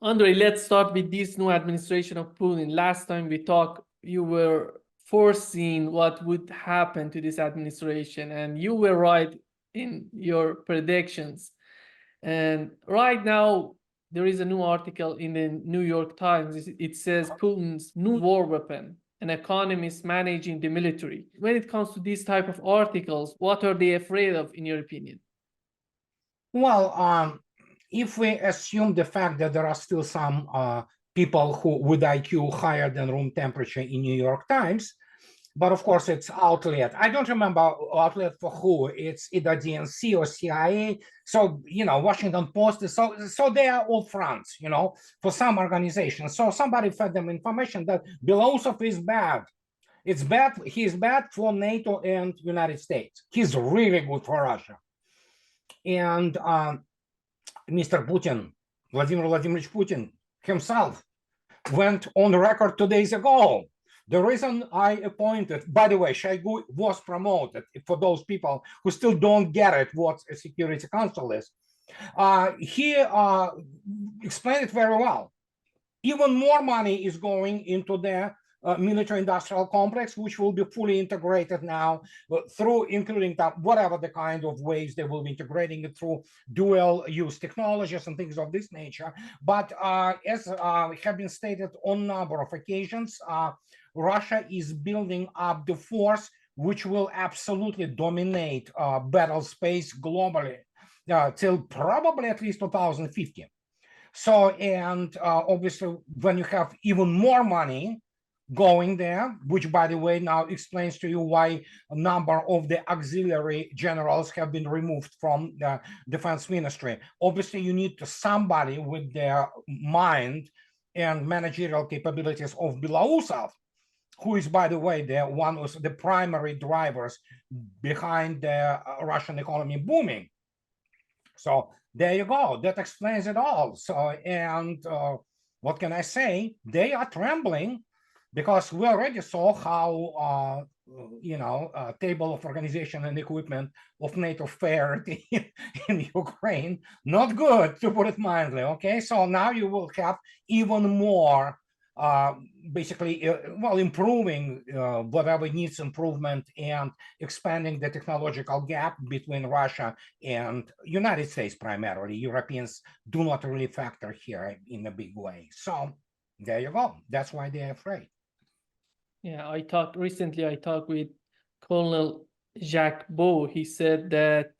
Andrei, let's start with this new administration of Putin. Last time we talked, you were foreseeing what would happen to this administration, and you were right in your predictions. And right now, there is a new article in the New York Times. It says Putin's new war weapon, an economist managing the military. When it comes to these type of articles, what are they afraid of, in your opinion? Well, if we assume the fact that there are still some people who with IQ higher than room temperature in New York Times, but of course it's outlet. I don't remember outlet for who. It's either DNC or CIA. So Washington Post. So they are all fronts. For some organizations. So somebody fed them information that Belousov is bad. It's bad. He's bad for NATO and United States. He's really good for Russia. And Mr. Putin, Vladimir Vladimirovich Putin himself, went on the record 2 days ago. The reason I appointed, by the way, Shoigu was promoted, for those people who still don't get it, what a Security Council is. He explained it very well. Even more money is going into the military industrial complex, which will be fully integrated now through, including whatever the kind of ways they will be integrating it through dual use technologies and things of this nature. But as have been stated on a number of occasions, Russia is building up the force which will absolutely dominate battle space globally till probably at least 2050. So, and obviously, when you have even more money going there, which, by the way, now explains to you why a number of the auxiliary generals have been removed from the defense ministry. Obviously, you need somebody with the mind and managerial capabilities of Belousov, who is, by the way, one of the primary drivers behind the Russian economy booming. So there you go. That explains it all. So, and what can I say? They are trembling because we already saw how, table of organization and equipment of NATO fared in Ukraine. Not good, to put it mildly. Okay, so now you will have even more basically, improving whatever needs improvement and expanding the technological gap between Russia and United States primarily. Europeans do not really factor here in a big way. So there you go. That's why they're afraid. Yeah, I talked with Colonel Jacques Beau. He said that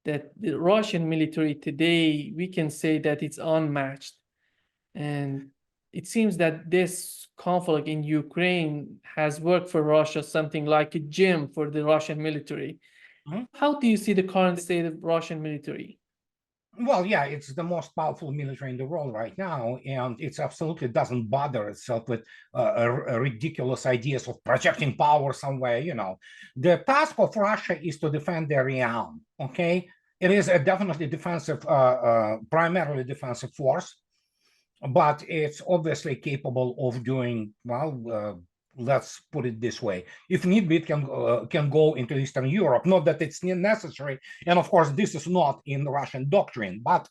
the Russian military today, we can say that it's unmatched. And it seems that this conflict in Ukraine has worked for Russia, something like a gym for the Russian military. Mm-hmm. How do you see the current state of Russian military? Well, yeah, it's the most powerful military in the world right now, and it absolutely doesn't bother itself with ridiculous ideas of projecting power somewhere. The task of Russia is to defend their realm. Okay, it is a definitely defensive, primarily defensive force, but it's obviously capable of doing well. Let's put it this way: if need be, it can go into Eastern Europe. Not that it's necessary, and of course, this is not in Russian doctrine, but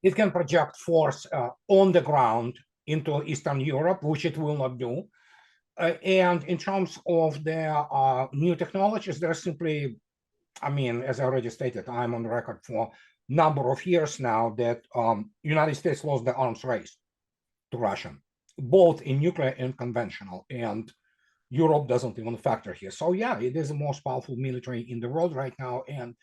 it can project force on the ground into Eastern Europe, which it will not do. And in terms of the new technologies, there's simply, as I already stated, I'm on record for a number of years now that United States lost the arms race to Russia, both in nuclear and conventional, and Europe doesn't even factor here. So yeah, it is the most powerful military in the world right now, and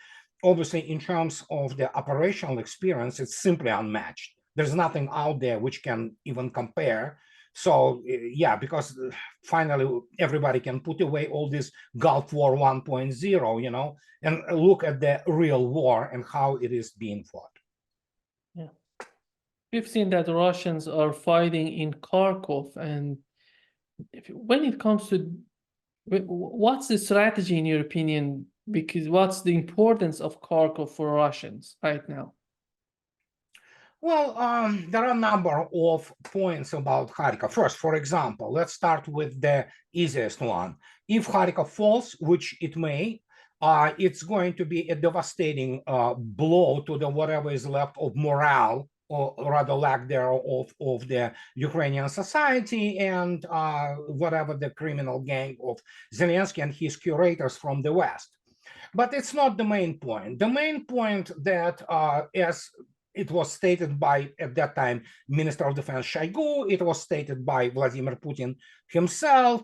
obviously in terms of the operational experience, it's simply unmatched. There's nothing out there which can even compare. So yeah, because finally everybody can put away all this Gulf War 1.0, and look at the real war and how it is being fought. Yeah. We've seen that Russians are fighting in Kharkov, and when it comes to what's the strategy in your opinion? Because what's the importance of Kharkov for Russians right now? Well, there are a number of points about Kharkov. First, for example, let's start with the easiest one. If Kharkov falls, which it may, it's going to be a devastating blow to the whatever is left of morale or rather lack thereof of the Ukrainian society and whatever the criminal gang of Zelensky and his curators from the West. But it's not the main point. The main point that, as it was stated by, at that time, Minister of Defense Shoigu, it was stated by Vladimir Putin himself,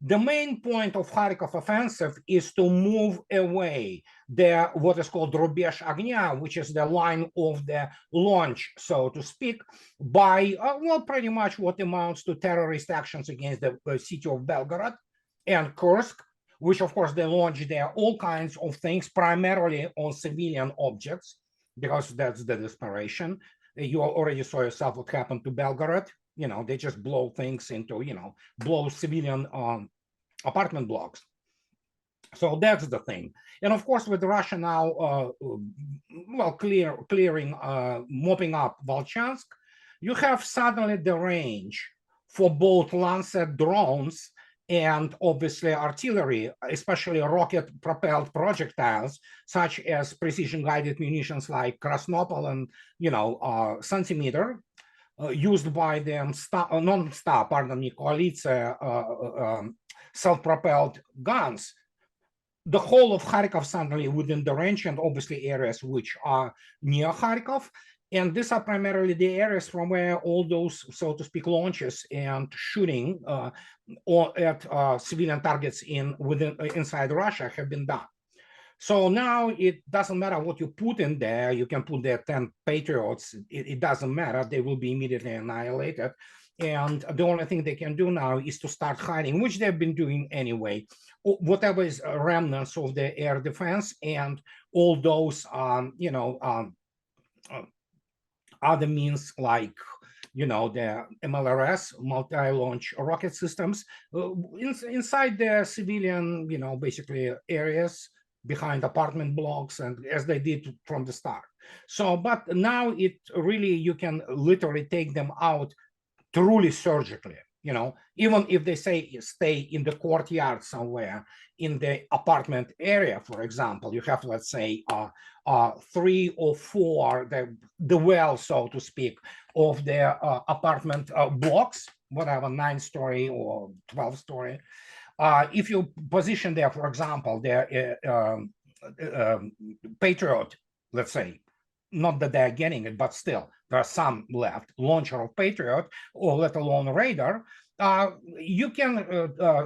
the main point of Kharkov offensive is to move away the what is called Rubesh Огня, which is the line of the launch, so to speak, by, well, pretty much what amounts to terrorist actions against the city of Belgorod and Kursk, which of course they launched there all kinds of things, primarily on civilian objects, because that's the desperation. You already saw yourself what happened to Belgorod. You know, they just blow things into, you know, blow civilian apartment blocks. So that's the thing. And of course, with Russia now, well, clearing, mopping up Volchansk, you have suddenly the range for both Lancet drones and obviously artillery, especially rocket-propelled projectiles, such as precision-guided munitions like Krasnopol and, you know, Centimeter, used by the non-STA, pardon me, Koaliция self-propelled guns. The whole of Kharkov suddenly within the range, and obviously areas which are near Kharkov. And these are primarily the areas from where all those, so to speak, launches and shooting or at civilian targets inside Russia have been done. So now it doesn't matter what you put in there. You can put there 10 Patriots. It doesn't matter. They will be immediately annihilated. And the only thing they can do now is to start hiding, which they've been doing anyway. Whatever is remnants of the air defense and all those, you know, other means like, you know, the MLRS, multi-launch rocket systems, inside the civilian, you know, basically areas behind apartment blocks, and as they did from the start. So, but now it really, you can literally take them out truly surgically, you know, even if they say stay in the courtyard somewhere in the apartment area, for example, you have, let's say, 3 or 4, the well, so to speak, of the apartment blocks, whatever, 9-story or 12-story. If you position there, for example, the Patriot, let's say, not that they're getting it, but still, there are some left, launcher of Patriot, or let alone radar, you can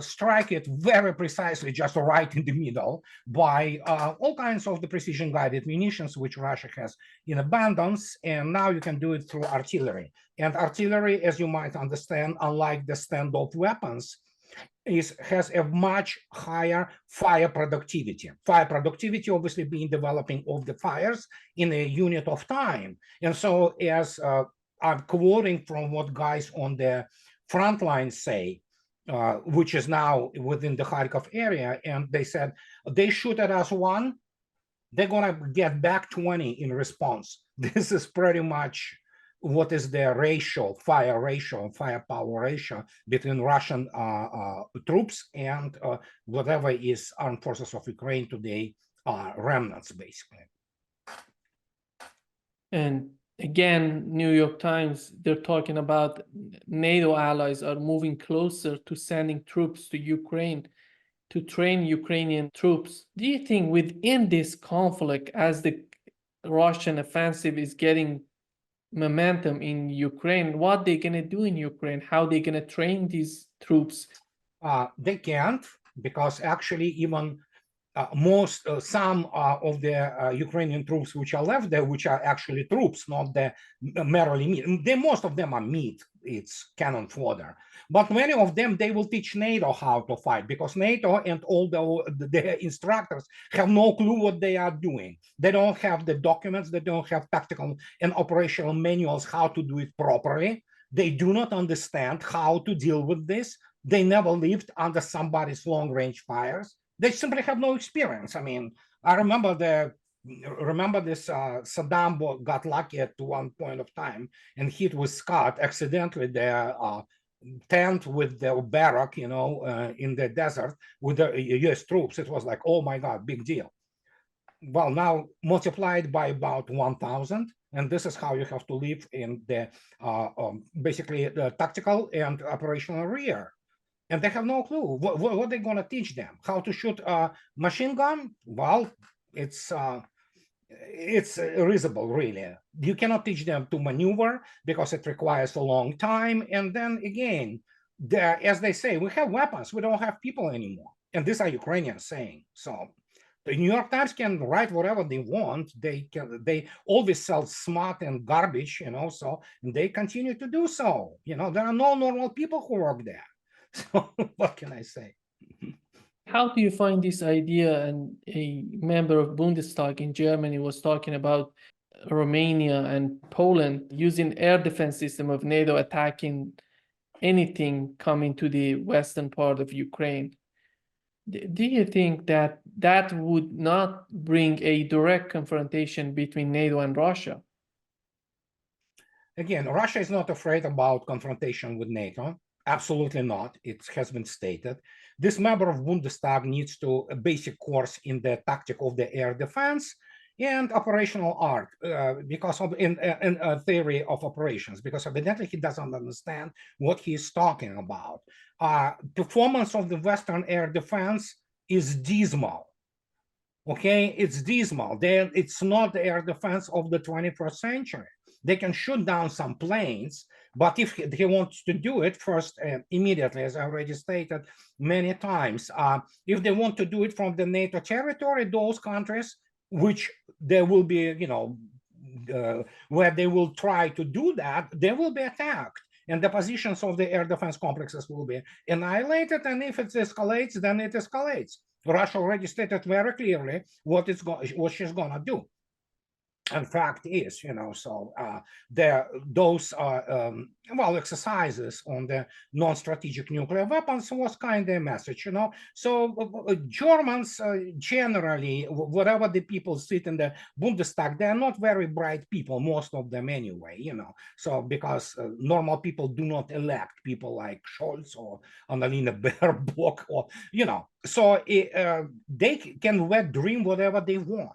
strike it very precisely, just right in the middle, by all kinds of the precision-guided munitions, which Russia has in abundance, and now you can do it through artillery. And artillery, as you might understand, unlike the standoff weapons, has a much higher fire productivity. Fire productivity obviously being developing of the fires in a unit of time. And so as I'm quoting from what guys on the front line say, which is now within the Kharkov area, and they said, they shoot at us 1, they're gonna get back 20 in response. This is pretty much what is the ratio, firepower ratio between Russian troops and whatever is armed forces of Ukraine today, remnants, basically. And again, New York Times, they're talking about NATO allies are moving closer to sending troops to Ukraine to train Ukrainian troops. Do you think within this conflict, as the Russian offensive is getting momentum in Ukraine, what they're gonna do in Ukraine, how they're gonna train these troops? They can't, because actually even some of the Ukrainian troops which are left there, which are actually troops, not the merely meat. Most of them are meat, it's cannon fodder. But many of them, they will teach NATO how to fight, because NATO and all the instructors have no clue what they are doing. They don't have the documents, they don't have tactical and operational manuals how to do it properly. They do not understand how to deal with this. They never lived under somebody's long-range fires. They simply have no experience. I mean, I remember this Saddam got lucky at one point of time and hit with Scott accidentally the tent with the barrack, you know, in the desert with the US troops. It was like, oh my God, big deal. Well, now multiplied by about 1,000, And this is how you have to live in the basically the tactical and operational rear. And they have no clue what they're going to teach them. How to shoot a machine gun? Well, it's risible, really. You cannot teach them to maneuver because it requires a long time. And then again, as they say, we have weapons, we don't have people anymore. And these are Ukrainians saying. So the New York Times can write whatever they want. They always sell smart and garbage, so and they continue to do so. There are no normal people who work there. So what can I say? How do you find this idea? And a member of Bundestag in Germany was talking about Romania and Poland using air defense system of NATO attacking anything coming to the western part of Ukraine. Do you think that that would not bring a direct confrontation between NATO and Russia? Again, Russia is not afraid about confrontation with NATO. Absolutely not. It has been stated. This member of Bundestag needs to a basic course in the tactic of the air defense and operational art, because of in theory of operations, because evidently he doesn't understand what he's talking about. Performance of the Western air defense is dismal. Okay, it's dismal. It's not the air defense of the 21st century. They can shoot down some planes, but if he wants to do it first, immediately, as I already stated many times, if they want to do it from the NATO territory, those countries, which there will be, where they will try to do that, they will be attacked. And the positions of the air defense complexes will be annihilated. And if it escalates, then it escalates. Russia already stated very clearly what she's going to do. And fact is, so those exercises on the non-strategic nuclear weapons was kind of a message, So Germans generally, whatever the people sit in the Bundestag, they're not very bright people, most of them anyway, So because normal people do not elect people like Scholz or Annalena Baerbock, or so they can dream whatever they want.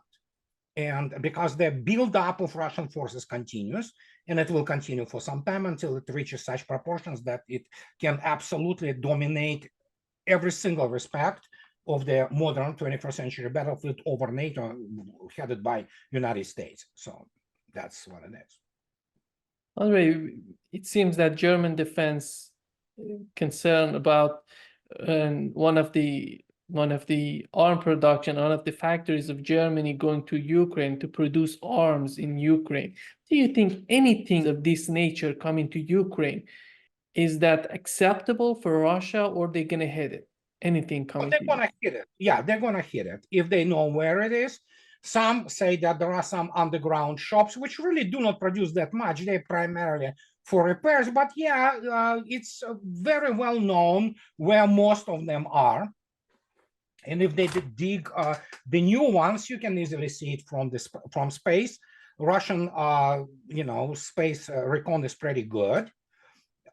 And because the build-up of Russian forces continues, and it will continue for some time until it reaches such proportions that it can absolutely dominate every single respect of the modern 21st century battlefield over NATO, headed by United States. So that's what it is. Andrei, it seems that German defense concern about one of the arm production, one of the factories of Germany going to Ukraine to produce arms in Ukraine. Do you think anything of this nature coming to Ukraine, is that acceptable for Russia, or they're going to hit it? Anything coming they're going to hit it. Yeah, they're going to hit it if they know where it is. Some say that there are some underground shops which really do not produce that much. They're primarily for repairs. But yeah, it's very well known where most of them are. And if they dig the new ones, you can easily see it from space. Russian, space recon is pretty good.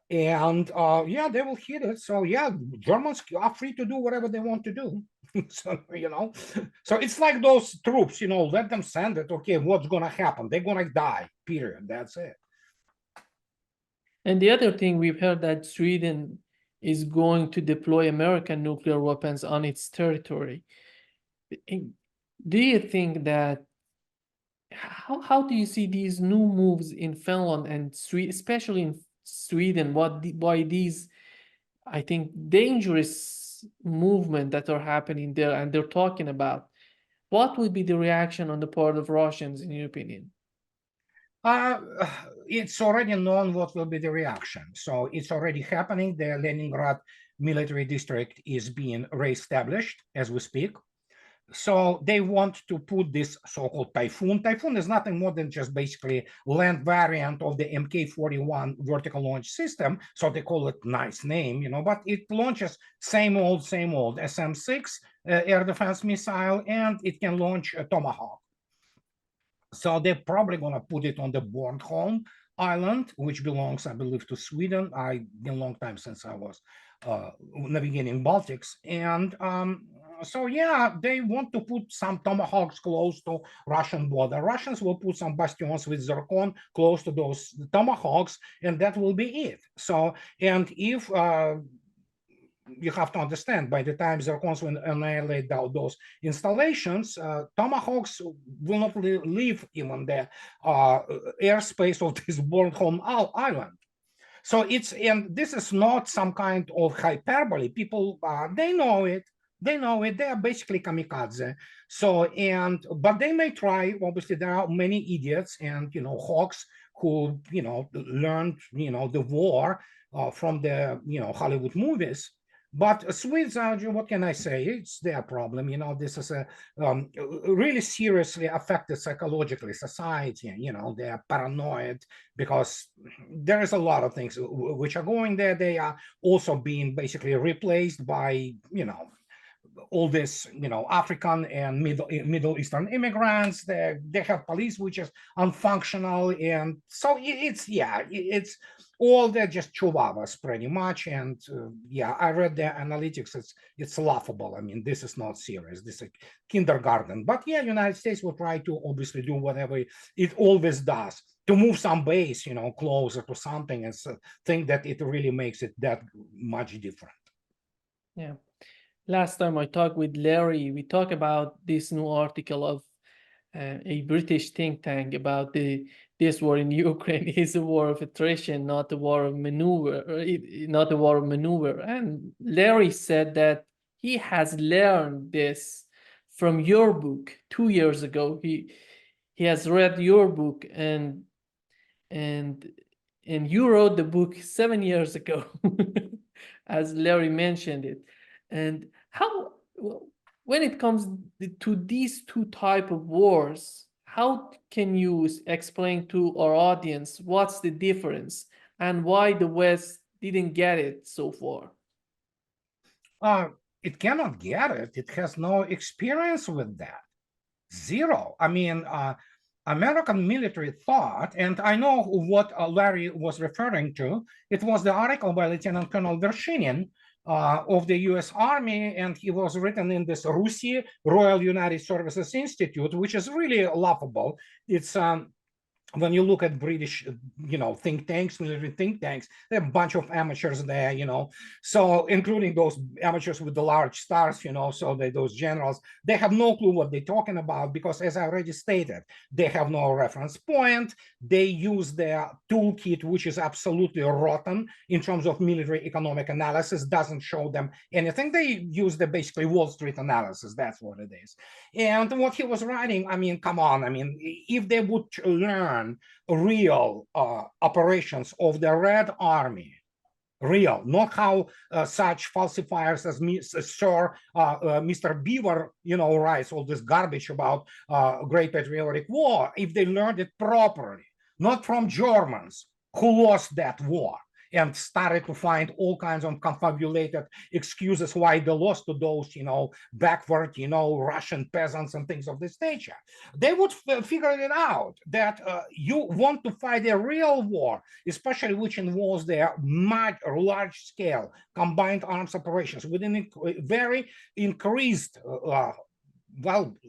And yeah, they will hit it. So yeah, Germans are free to do whatever they want to do. So, so it's like those troops, let them send it. Okay, what's going to happen? They're going to die, period. That's it. And the other thing, we've heard that Sweden is going to deploy American nuclear weapons on its territory. Do you think that, how do you see these new moves in Finland and Sweden, especially in Sweden, why these, I think, dangerous movement that are happening there and they're talking about? What would be the reaction on the part of Russians, in your opinion? It's already known what will be the reaction. So it's already happening. The Leningrad military district is being reestablished as we speak. So they want to put this so-called Typhoon. Typhoon is nothing more than just basically land variant of the Mk-41 vertical launch system. So they call it nice name, but it launches same old SM-6 air defense missile, and it can launch a Tomahawk. So they're probably going to put it on the Bornholm Island, which belongs, I believe, to Sweden. It's been a long time since I was navigating Baltics. And So yeah, they want to put some tomahawks close to Russian border. Russians will put some bastions with zircon close to those tomahawks, and that will be it. So, and if you have to understand, by the time zircons will annihilate those installations, tomahawks will not leave even the airspace of this Bornholm Island. So and this is not some kind of hyperbole. People, they know it. They know it. They are basically kamikaze. So, but they may try. Obviously, there are many idiots and, hawks who, learned, the war from the, Hollywood movies. But Swedes, what can I say? It's their problem. This is a really seriously affected psychologically society. They are paranoid because there is a lot of things which are going there. They are also being basically replaced by, all this, African and Middle Eastern immigrants. They have police which is unfunctional, and so it's all they're just chihuahuas pretty much. And yeah, I read the analytics. It's laughable. I mean, this is not serious. This is kindergarten. But yeah, United States will try to obviously do whatever it always does to move some base, closer to something, and think that it really makes it that much different. Yeah. Last time I talked with Larry, we talked about this new article of a British think tank about this war in Ukraine is a war of attrition, not a war of maneuver, not a war of maneuver. And Larry said that he has learned this from your book 2 years ago. He has read your book, and you wrote the book 7 years ago, as Larry mentioned it. And how, when it comes to these two type of wars, how can you explain to our audience what's the difference and why the West didn't get it so far? It cannot get it. It has no experience with that. Zero. I mean, American military thought, and I know what Larry was referring to. It was the article by Lieutenant Colonel Vershinin of the US Army, and he was written in this RUSI, Royal United Services Institute, which is really laughable. It's when you look at British, think tanks, military think tanks, there are a bunch of amateurs there, so including those amateurs with the large stars, so those generals, they have no clue what they're talking about because, as I already stated, they have no reference point. They use their toolkit, which is absolutely rotten in terms of military economic analysis, doesn't show them anything. They use the basically Wall Street analysis. That's what it is. And what he was writing, I mean, come on. I mean, if they would learn real operations of the Red Army, real, not how such falsifiers as Sir Mr. Beaver, writes all this garbage about Great Patriotic War. If they learned it properly, not from Germans who lost that war and started to find all kinds of confabulated excuses why they lost to those, backward, Russian peasants and things of this nature. They would figure it out that you want to fight a real war, especially which involves their much large scale combined arms operations within a very increased,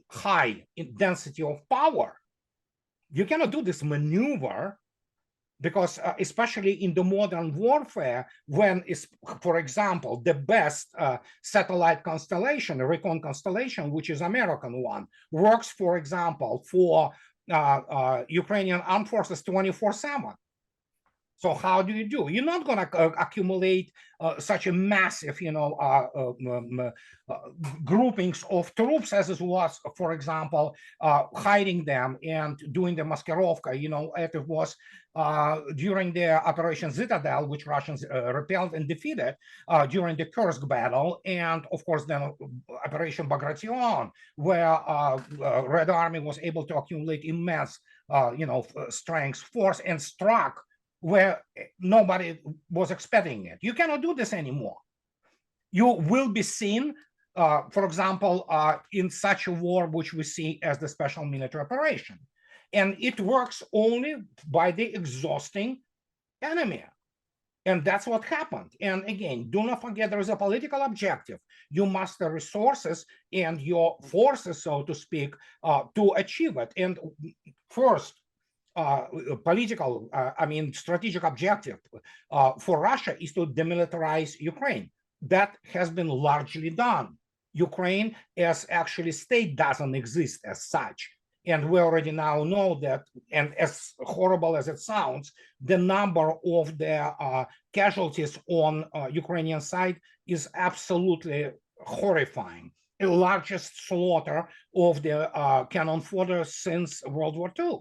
high density of power. You cannot do this maneuver because especially in the modern warfare, when, for example, the best satellite constellation, the Recon constellation, which is American one, works, for example, for Ukrainian armed forces 24/7. So how do you do? You're not going to accumulate such a massive, groupings of troops as it was, for example, hiding them and doing the maskirovka, as it was during the Operation Citadel, which Russians repelled and defeated during the Kursk battle, and of course then Operation Bagration, where Red Army was able to accumulate immense, strength, force, and struck where nobody was expecting it. You cannot do this anymore. You will be seen, for example, in such a war, which we see as the special military operation. And it works only by the exhausting enemy. And that's what happened. And again, do not forget there is a political objective. You muster resources and your forces, so to speak, to achieve it. And first, political, strategic objective for Russia is to demilitarize Ukraine. That has been largely done. Ukraine as actually state doesn't exist as such. And we already now know that, and as horrible as it sounds, the number of the casualties on Ukrainian side is absolutely horrifying. The largest slaughter of the cannon fodder since World War II.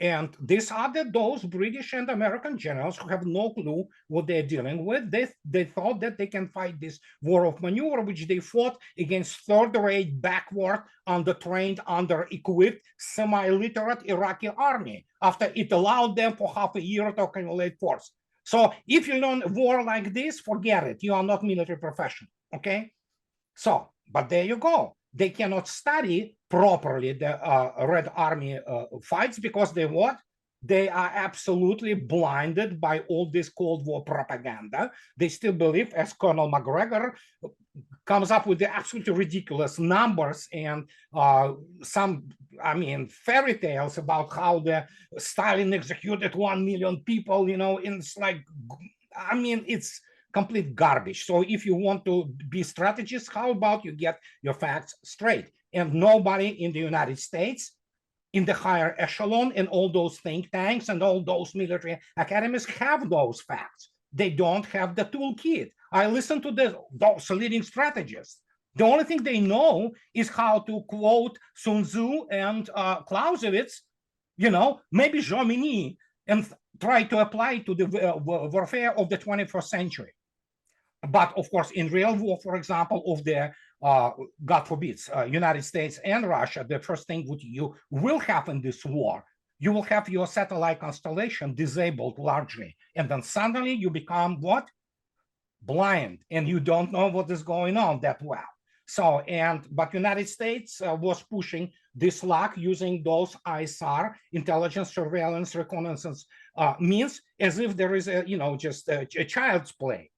And these are those British and American generals who have no clue what they're dealing with. They thought that they can fight this war of maneuver, which they fought against third-rate, backward, under-trained, under-equipped, semi-literate Iraqi army after it allowed them for half a year to accumulate force. So if you learn a war like this, forget it. You are not military professional, okay? So, but there you go. They cannot study properly the Red Army fights because they what? They are absolutely blinded by all this Cold War propaganda. They still believe, as Colonel McGregor comes up with the absolutely ridiculous numbers and some, fairy tales about how the Stalin executed 1 million people, and it's like, it's complete garbage. So if you want to be strategist, how about you get your facts straight? And nobody in the United States, in the higher echelon, and all those think tanks and all those military academies have those facts. They don't have the toolkit. I listen to those leading strategists. The only thing they know is how to quote Sun Tzu and Clausewitz, maybe Jomini, and try to apply to the warfare of the 21st century. But of course, in real war, for example, of the God forbids, United States and Russia, the first thing what you will have in this war, you will have your satellite constellation disabled largely. And then suddenly you become what? Blind, and you don't know what is going on that well. So, but United States was pushing this lock using those ISR, intelligence, surveillance, reconnaissance means, as if there is just a child's play.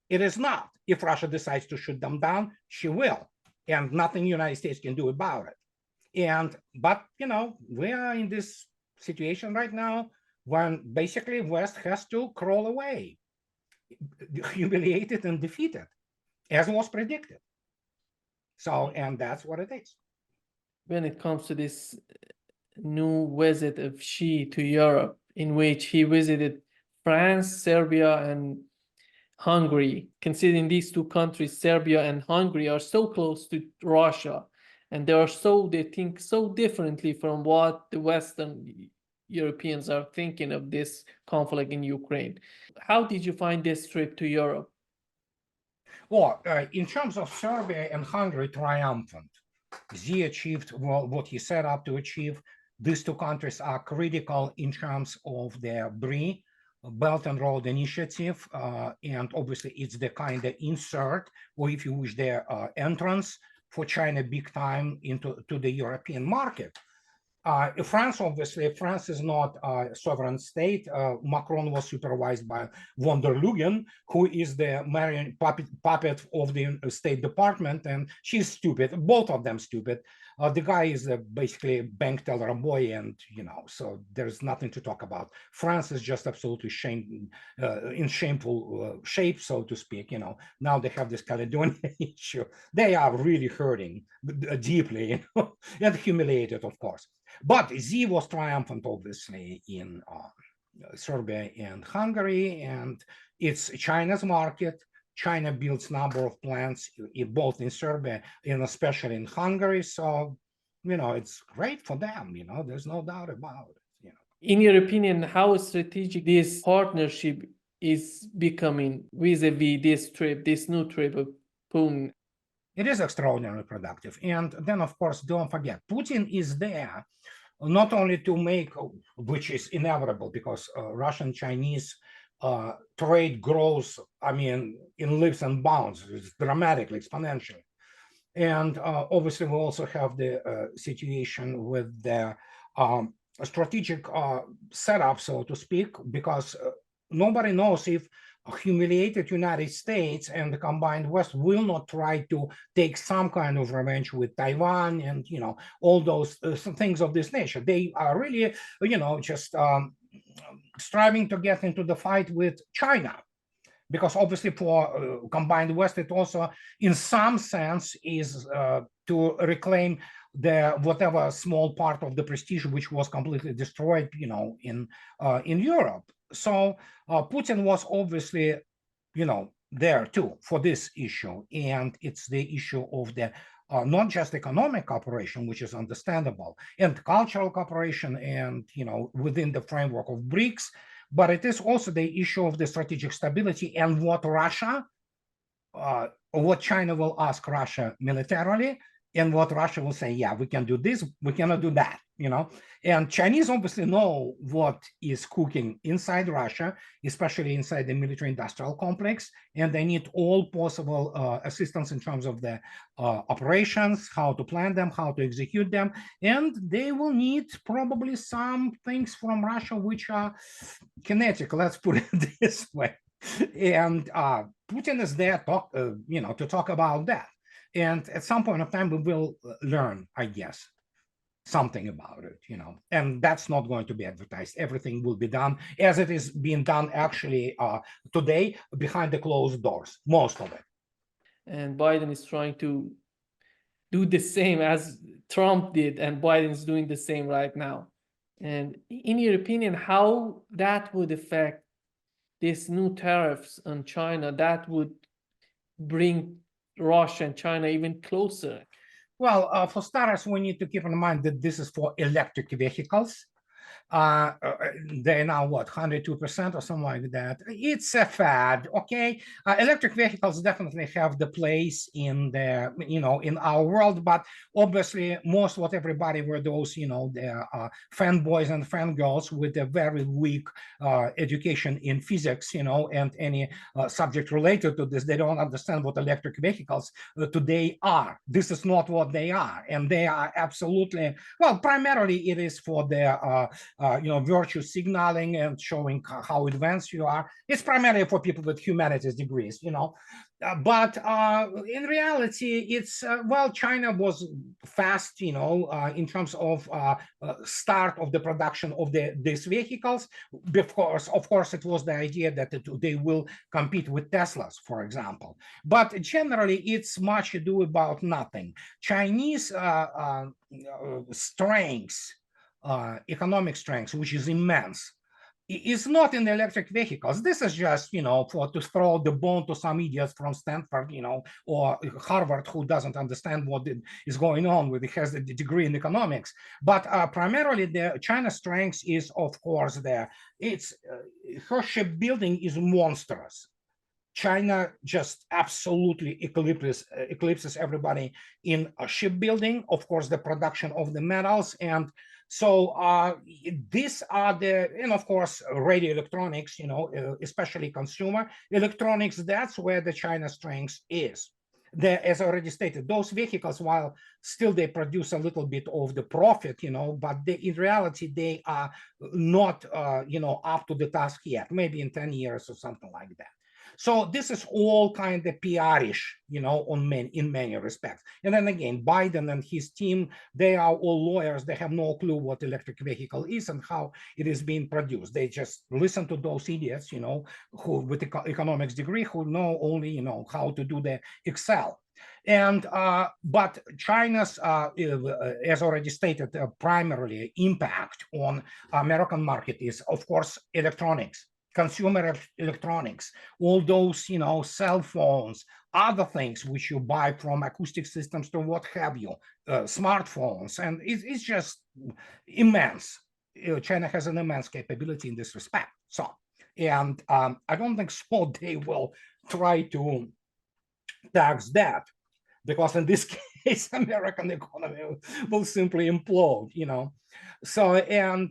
It is not. If Russia decides to shoot them down, she will, and nothing the United States can do about it. But we are in this situation right now when basically West has to crawl away, humiliated and defeated, as was predicted. So, and that's what it is. When it comes to this new visit of Xi to Europe, in which he visited France, Serbia, and Hungary, considering these two countries, Serbia and Hungary, are so close to Russia, and they think so differently from what the Western Europeans are thinking of this conflict in Ukraine. How did you find this trip to Europe? Well, in terms of Serbia and Hungary, triumphant. Xi achieved what he set out to achieve. These two countries are critical in terms of their BRI, Belt and Road Initiative, and obviously it's the kind of insert, or if you wish, their entrance for China big time into the European market. France, obviously, France is not a sovereign state. Macron was supervised by von der Leyen, who is the marionette puppet of the State Department, and she's stupid, both of them stupid. The guy is basically a bank teller boy, and so there's nothing to talk about. France is just absolutely in shameful shape, so to speak. Now they have this Caledonian issue. They are really hurting deeply, and humiliated, of course. But Xi was triumphant, obviously, in Serbia and Hungary, and it's China's market. China builds number of plants both in Serbia and especially in Hungary. So, it's great for them. There's no doubt about it. In your opinion, how strategic this partnership is becoming vis-a-vis this new trip of Putin? It is extraordinarily productive. And then, of course, don't forget, Putin is there not only to make, which is inevitable because Russian-Chinese trade grows, in leaps and bounds, dramatically, exponentially. And obviously, we also have the situation with the strategic setup, so to speak, because nobody knows if a humiliated United States and the combined West will not try to take some kind of revenge with Taiwan and, all those some things of this nature. They are really, just striving to get into the fight with China, because obviously for combined West, it also in some sense is to reclaim the whatever small part of the prestige which was completely destroyed, in Europe. So Putin was obviously, there too for this issue, and it's the issue of the not just economic cooperation, which is understandable, and cultural cooperation, and within the framework of BRICS, but it is also the issue of the strategic stability and what China will ask Russia militarily, and what Russia will say, yeah, we can do this, we cannot do that, And Chinese obviously know what is cooking inside Russia, especially inside the military-industrial complex, and they need all possible assistance in terms of the operations, how to plan them, how to execute them, and they will need probably some things from Russia which are kinetic, let's put it this way. And Putin is there to talk about that. And at some point of time, we will learn, I guess, something about it, and that's not going to be advertised. Everything will be done as it is being done actually today behind the closed doors, most of it. And Biden is trying to do the same as Trump did, and Biden is doing the same right now. And in your opinion, how that would affect these new tariffs on China that would bring Russia and China even closer? Well, for starters, we need to keep in mind that this is for electric vehicles. They're now what, 102% or something like that. It's a fad, okay? Electric vehicles definitely have the place in the, in our world, but obviously most what everybody were those, the fanboys and fangirls with a very weak education in physics, and any subject related to this. They don't understand what electric vehicles today are. This is not what they are, and they are absolutely, well, primarily it is for their virtue signaling and showing how advanced you are. It's primarily for people with humanities degrees, but in reality, it's, well, China was fast, in terms of start of the production of these vehicles. Of course, it was the idea that they will compete with Teslas, for example. But generally, it's much ado about nothing. Chinese strengths, economic strength, which is immense, is not in the electric vehicles. This is just, for to throw the bone to some idiots from Stanford, or Harvard who doesn't understand what is going on with it, has a degree in economics. But primarily, the China strength is, of course, there. It's her shipbuilding is monstrous. China just absolutely eclipses everybody in shipbuilding. Of course, the production of the metals, and so these are and of course, radio electronics, especially consumer electronics. That's where the China strength is. As I already stated, those vehicles, while still they produce a little bit of the profit, but in reality, they are not, up to the task yet, maybe in 10 years or something like that. So this is all kind of PR-ish, in many respects. And then again, Biden and his team, they are all lawyers. They have no clue what electric vehicle is and how it is being produced. They just listen to those idiots, who with the economics degree, who know only, how to do the Excel. And but China's, as already stated, primarily impact on American market is, of course, electronics. Consumer electronics, all those, cell phones, other things which you buy, from acoustic systems to what have you, smartphones, and it's just immense. China has an immense capability in this respect. So, and I don't think so they will try to tax that, because in this case, American economy will simply implode, So, and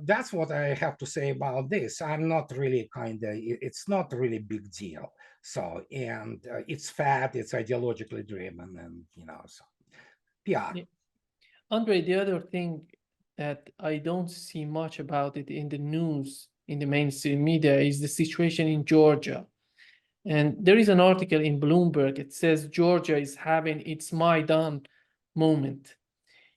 that's what I have to say about this. I'm not really it's not really big deal. So, and it's fat, it's ideologically driven, and, so PR. Yeah. Andrei, the other thing that I don't see much about it in the news in the mainstream media is the situation in Georgia. And there is an article in Bloomberg. It says Georgia is having its Maidan moment.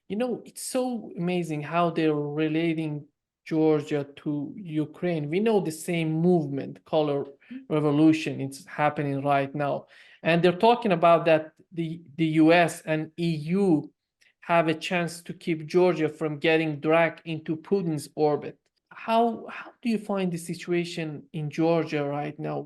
You know, it's so amazing how they're relating Georgia to Ukraine. We know the same movement, color revolution, it's happening right now. And they're talking about that the US and EU have a chance to keep Georgia from getting dragged into Putin's orbit. How do you find the situation in Georgia right now?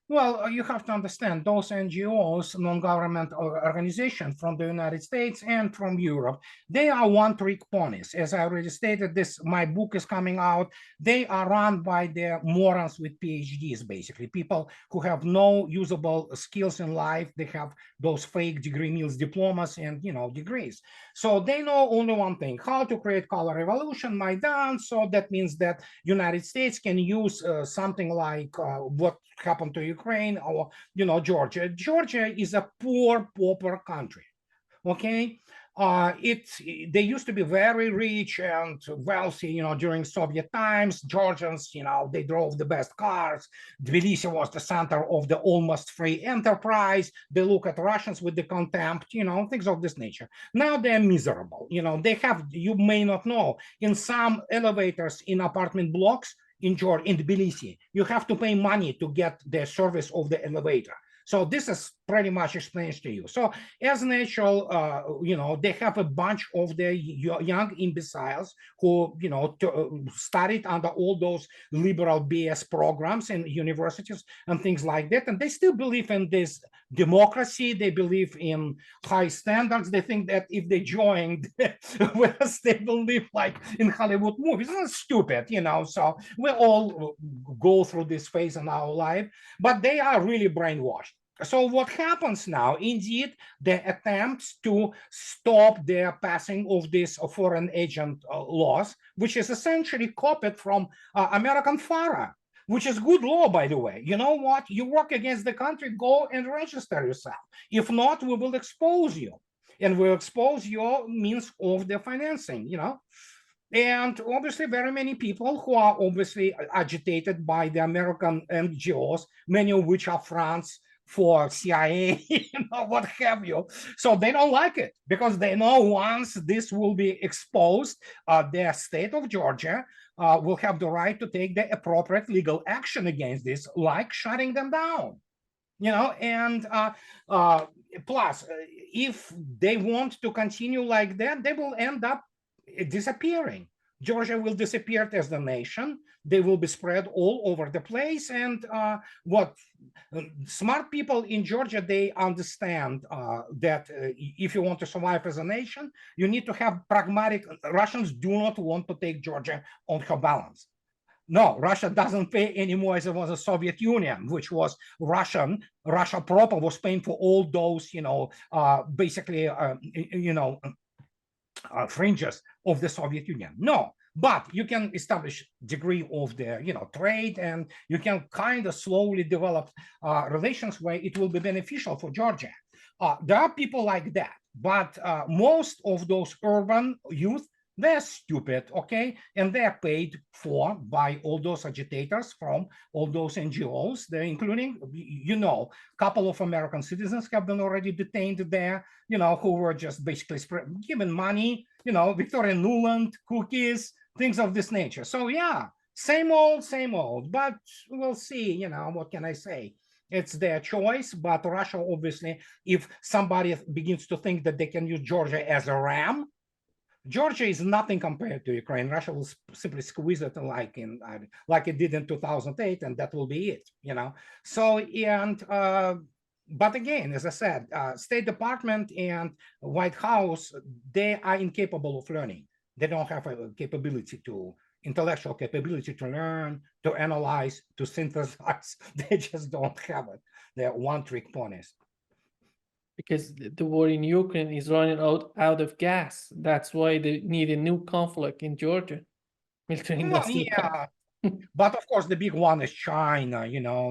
Well, you have to understand those NGOs, non-government organizations from the United States and from Europe, they are one-trick ponies. As I already stated, my book is coming out. They are run by the morons with PhDs, basically, people who have no usable skills in life. They have those fake degree meals, diplomas, and degrees. So they know only one thing: how to create color revolution, Maidan. So that means that United States can use something like what happened to Ukraine or Georgia. Georgia is a poor, pauper country. Okay, they used to be very rich and wealthy, during Soviet times. Georgians, they drove the best cars. Tbilisi was the center of the almost free enterprise. They look at Russians with the contempt, things of this nature. Now they're miserable. They have, you may not know, in some elevators in apartment blocks in Tbilisi, you have to pay money to get the service of the elevator. So this is pretty much explains to you. So as natural, they have a bunch of the young imbeciles who, studied under all those liberal BS programs in universities and things like that. And they still believe in this democracy. They believe in high standards. They think that if they joined West, they will live like in Hollywood movies. It's stupid, So we all go through this phase in our life, but they are really brainwashed. So what happens now, indeed, the attempts to stop the passing of these foreign agent laws, which is essentially copied from American FARA, which is good law, by the way. You know what? You work against the country, go and register yourself. If not, we will expose you. And we'll expose your means of the financing, And obviously, very many people who are obviously agitated by the American NGOs, many of which are France, for CIA, what have you. So they don't like it because they know once this will be exposed, the state of Georgia will have the right to take the appropriate legal action against this, like shutting them down. And plus, if they want to continue like that, they will end up disappearing. Georgia will disappear as the nation. They will be spread all over the place. And smart people in Georgia, they understand that if you want to survive as a nation, you need to have pragmatic. Russians do not want to take Georgia on her balance. No, Russia doesn't pay anymore as it was the Soviet Union, which was Russian. Russia proper was paying for all those, basically, fringes of the Soviet Union. No, but you can establish degree of the trade, and you can kind of slowly develop relations where it will be beneficial for Georgia. There are people like that, but most of those urban youth, they're stupid, okay? And they're paid for by all those agitators from all those NGOs. They're including, a couple of American citizens have been already detained there, who were just basically given money, Victoria Nuland, cookies, things of this nature. So yeah, same old, but we'll see, what can I say? It's their choice, but Russia, obviously, if somebody begins to think that they can use Georgia as a ram, Georgia is nothing compared to Ukraine. Russia will simply squeeze it like it did in 2008, and that will be it. So but again, as I said, State Department and White House, they are incapable of learning. They don't have a intellectual capability to learn, to analyze, to synthesize. They just don't have it. They're one-trick ponies. Because the war in Ukraine is running out of gas. That's why they need a new conflict in Georgia. Yeah. But of course, the big one is China.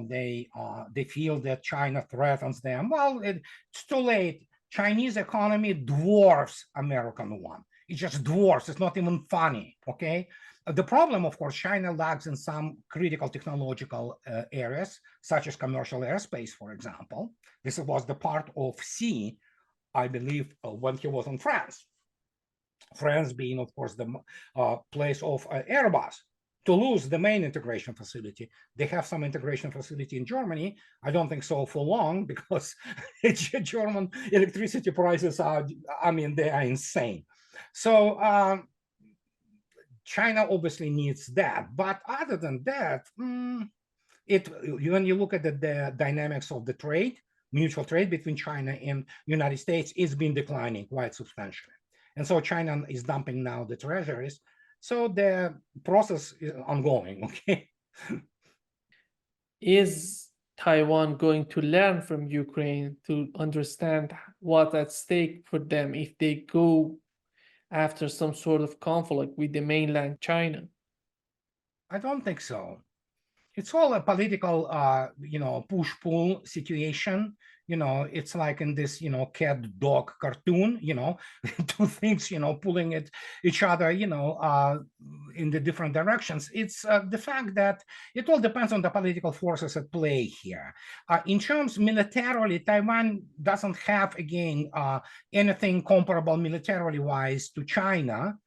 They feel that China threatens them. Well, it's too late. Chinese economy dwarfs American one. It just dwarfs. It's not even funny. Okay. The problem, of course, China lags in some critical technological areas, such as commercial airspace, for example. This was the part of Xi, I believe, when he was in France. France being, of course, the place of Airbus. Toulouse, the main integration facility. They have some integration facility in Germany. I don't think so for long because German electricity prices are, I mean, they are insane. So China obviously needs that. But other than that, when you look at the dynamics of the trade, mutual trade between China and United States, it's been declining quite substantially. And so China is dumping now the treasuries. So the process is ongoing, okay? Is Taiwan going to learn from Ukraine to understand what's at stake for them if they go after some sort of conflict with the mainland China? I don't think so. It's all a political, push-pull situation. It's like in this, cat-dog cartoon, two things, pulling each other, in the different directions. It's the fact that it all depends on the political forces at play here. In terms militarily, Taiwan doesn't have, again, anything comparable militarily-wise to China.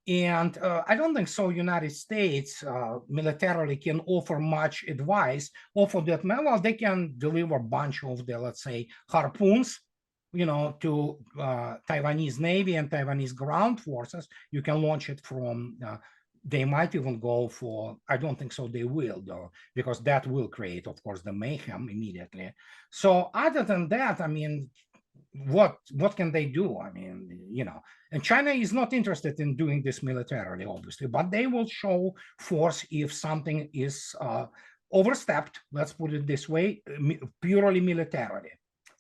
And I don't think so United States militarily can offer much advice. Or for that matter, well, they can deliver a bunch of the, let's say, harpoons, to Taiwanese Navy and Taiwanese ground forces. You can launch it from, they might even go for, I don't think so they will though, because that will create, of course, the mayhem immediately. So other than that, I mean, what can they do? I mean, and China is not interested in doing this militarily, obviously, but they will show force if something is overstepped, let's put it this way, purely militarily.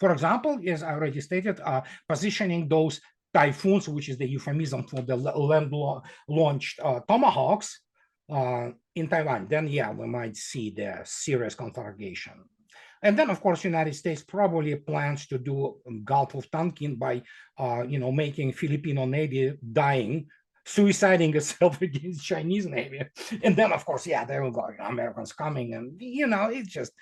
For example, as I already stated, positioning those typhoons, which is the euphemism for the land-launched tomahawks in Taiwan, then yeah, we might see the serious conflagration. And then, of course, United States probably plans to do Gulf of Tonkin by, making Filipino Navy dying, suiciding itself against Chinese Navy. And then, of course, yeah, there will go Americans coming, and it's just,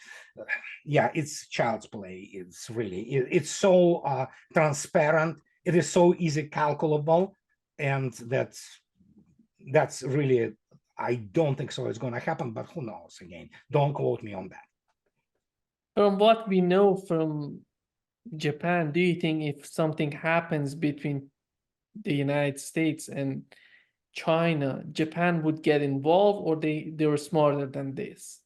it's child's play. It's really, it's so transparent. It is so easy calculable, and that's really, I don't think so it's going to happen. But who knows? Again, don't quote me on that. From what we know from Japan, do you think if something happens between the United States and China, Japan would get involved, or they were smarter than this?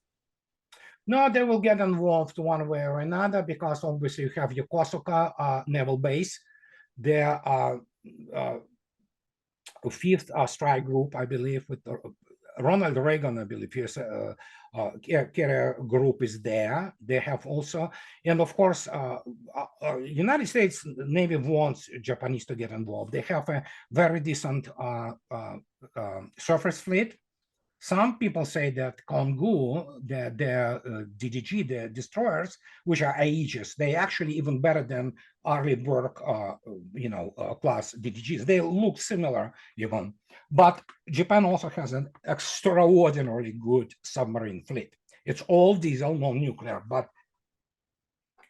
No, they will get involved one way or another, because obviously you have Yokosuka naval base. There are fifth strike group, I believe, with Ronald Reagan, I believe, his carrier group is there. They have also, and of course, United States Navy wants Japanese to get involved. They have a very decent surface fleet. Some people say that Kongu, the DDG, the destroyers, which are Aegis, they actually even better than Arleigh Burke, class DDGs. They look similar even. But Japan also has an extraordinarily good submarine fleet. It's all diesel, non-nuclear, but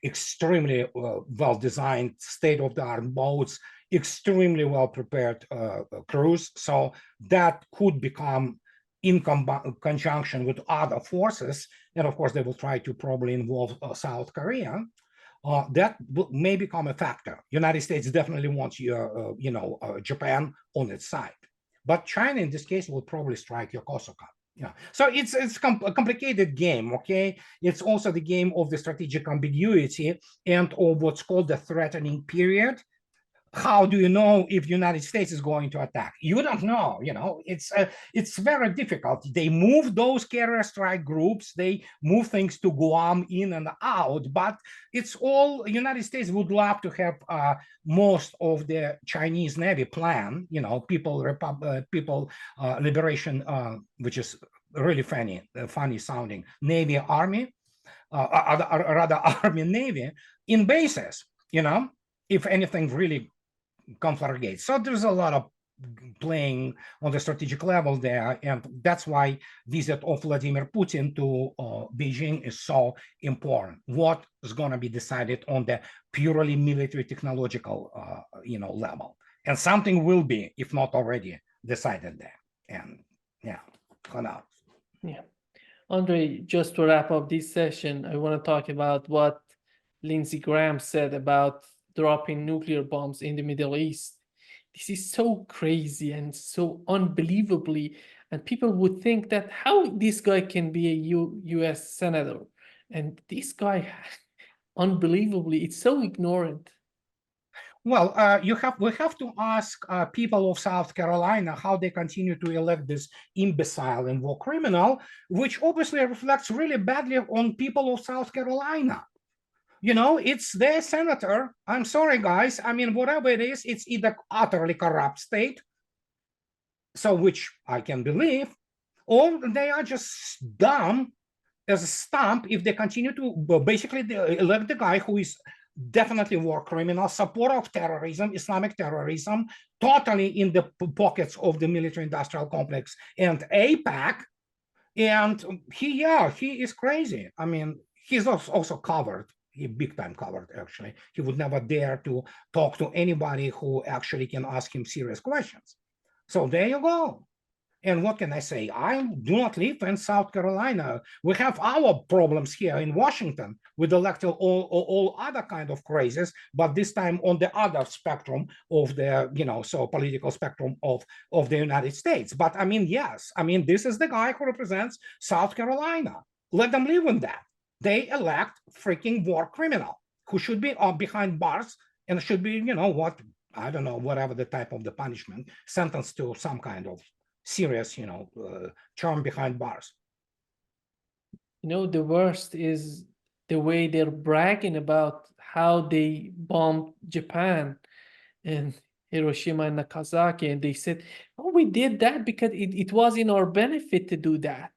extremely well-designed, state-of-the-art boats, extremely well-prepared crews. So that could become, in conjunction with other forces, and of course they will try to probably involve South Korea, that may become a factor. United States definitely wants Japan on its side, but China in this case will probably strike Yokosuka. Yeah, so it's a complicated game. Okay, it's also the game of the strategic ambiguity and of what's called the threatening period. How do you know if United States is going to attack? You don't know. It's very difficult. They move those carrier strike groups. They move things to Guam in and out. But it's all, United States would love to have most of the Chinese Navy plan. People Liberation, which is really funny sounding, Navy Army, rather Army Navy in bases. If anything really conflagrates. So there's a lot of playing on the strategic level there, and that's why visit of Vladimir Putin to Beijing is so important. What is going to be decided on the purely military technological level, and something will be, if not already, decided there. And yeah, who knows? Yeah. Andrei, just to wrap up this session, I want to talk about what Lindsey Graham said about dropping nuclear bombs in the Middle East. This is so crazy and so unbelievably, and people would think that how this guy can be a U.S. senator, and this guy, unbelievably, it's so ignorant. Well, we have to ask people of South Carolina how they continue to elect this imbecile and war criminal, which obviously reflects really badly on people of South Carolina. It's their senator. I'm sorry, guys. I mean, whatever it is, it's either utterly corrupt state, so which I can believe, or they are just dumb as a stump if they continue to basically elect the guy who is definitely war criminal, supporter of terrorism, Islamic terrorism, totally in the pockets of the military-industrial complex and AIPAC. And he is crazy. I mean, he's also covered. He big time covered, actually. He would never dare to talk to anybody who actually can ask him serious questions. So there you go. And what can I say? I do not live in South Carolina. We have our problems here in Washington with electoral all other kind of crazes, but this time on the other spectrum of the, political spectrum of the United States. But I mean, yes, I mean, this is the guy who represents South Carolina. Let them live in that. They elect freaking war criminal who should be behind bars and should be, I don't know, whatever the type of the punishment, sentenced to some kind of serious, term behind bars. The worst is the way they're bragging about how they bombed Japan and Hiroshima and Nagasaki, and they said, "Oh, we did that because it was in our benefit to do that."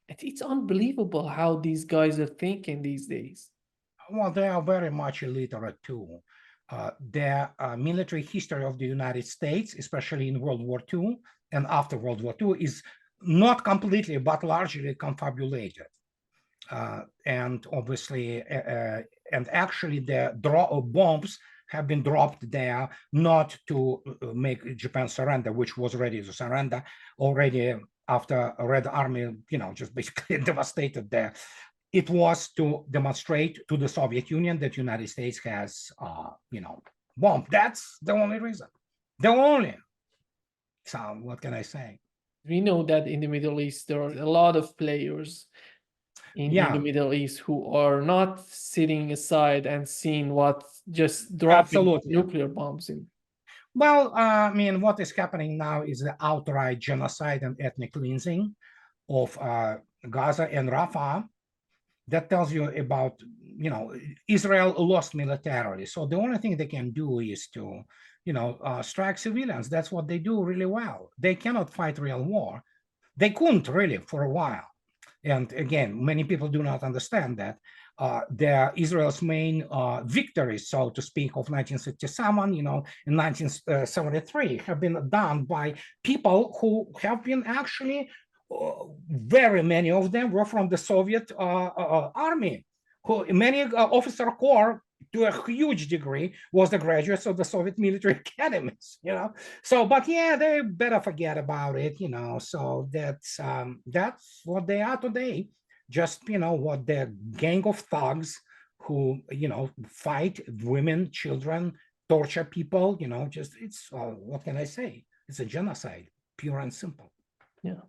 It's unbelievable how these guys are thinking these days. Well, they are very much illiterate too. The military history of the United States, especially in World War II and after World War II, is not completely, but largely confabulated. And obviously, and actually the bombs have been dropped there not to make Japan surrender, which was ready to surrender already after Red Army, just basically devastated there. It was to demonstrate to the Soviet Union that United States has, bombed. That's the only reason. The only. So what can I say? We know that in the Middle East, there are a lot of players in the Middle East who are not sitting aside and seeing what just dropping nuclear bombs in. Well, I mean, what is happening now is the outright genocide and ethnic cleansing of Gaza and Rafah. That tells you about, Israel lost militarily. So the only thing they can do is to, strike civilians. That's what they do really well. They cannot fight real war. They couldn't really for a while. And again, many people do not understand that. Israel's main victories, so to speak, of 1967, in 1973, have been done by people who have been actually, very many of them were from the Soviet army. Many officer corps, to a huge degree, was the graduates of the Soviet military academies, So, but yeah, they better forget about it, So that's what they are today. Just, what the gang of thugs who, fight women, children, torture people, just it's what can I say? It's a genocide, pure and simple. Yeah.